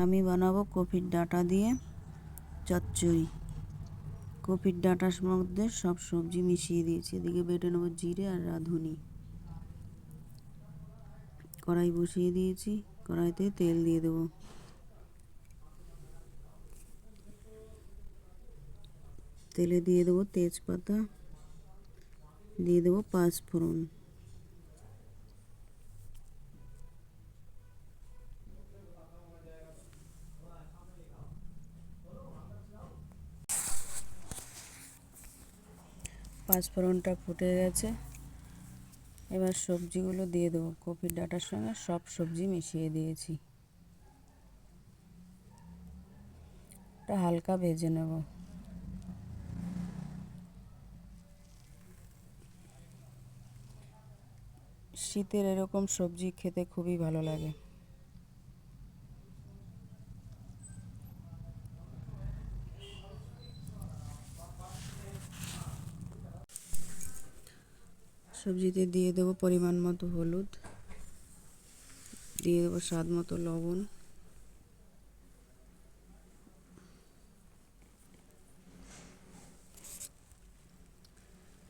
আমি বানাবো কপির ডাঁটা দিয়ে চচ্চড়ি। কপির ডাঁটার মধ্যে সব সবজি মিশিয়ে দিয়েছি। এদিকে বেটে নেবো জিরে আর রাঁধুনি। কড়াই বসিয়ে দিয়েছি, কড়াইতে তেল দিয়ে দেবো। তেলে দিয়ে দেবো তেজপাতা, দিয়ে দেবো পাঁচফোড়ন, পাঁচফোড়নটা ফুটে গেছে। এবার সবজিগুলো দিয়ে দেবো। কপির ডাঁটার সঙ্গে সব সবজি মিশিয়ে দিয়েছি। এটা হালকা ভেজে নেব। শীতের এরকম সবজি খেতে খুবই ভালো লাগে। সবজিতে দিয়ে দেবো পরিমাণ মতো হলুদ, দিয়ে দেবো স্বাদ মতো লবণ,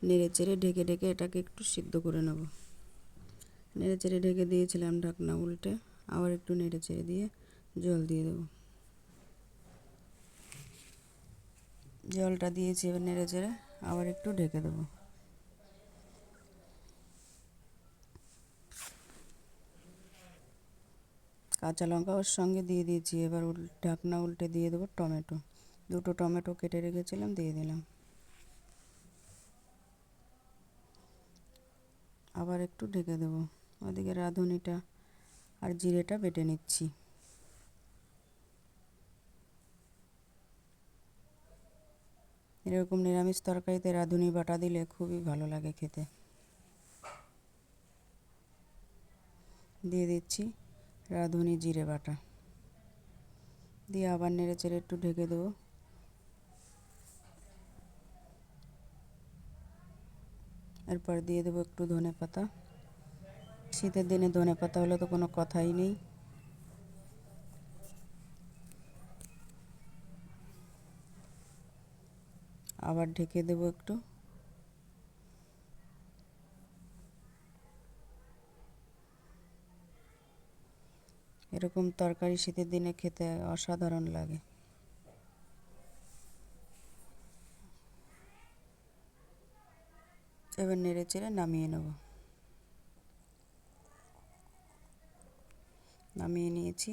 নেড়ে চেড়ে ঢেকে ঢেকে এটাকে একটু সিদ্ধ করে নেব। নেড়ে চেড়ে ঢেকে দিয়েছিলাম, ঢাকনা উল্টে আবার একটু নেড়ে চেড়ে দিয়ে জল দিয়ে দেবো। জলটা দিয়েছি, এবার নেড়ে চেড়ে আবার একটু ঢেকে দেবো। কাঁচা লঙ্কা ওর সঙ্গে দিয়ে দিয়েছি। এবার ঢাকনা উল্টে দিয়ে দেবো টমেটো। দুটো টমেটো কেটে রেখেছিলাম, দিয়ে দিলাম। আবার একটু ঢেকে দেবো। ওদিকে রাঁধুনিটা আর জিরেটা বেটে নিচ্ছি। এরকম নিরামিষ তরকারিতে রাঁধুনি বাটা দিলে খুবই ভালো লাগে খেতে। দিয়ে দিচ্ছি রাঁধুনি জিরে বাটা, দিয়ে আবার নেড়ে চেড়ে একটু ঢেকে দেবো। এরপর দিয়ে দেবো একটু ধনে পাতা। শীতের দিনে ধনে পাতা হলে তো কোনো কথাই নেই। আবার ঢেকে দেবো একটু। এরকম তরকারি শীতের দিনে খেতে অসাধারণ লাগে। এবার নেড়ে চেড়ে নামিয়ে নেব। নামিয়ে নিয়েছি।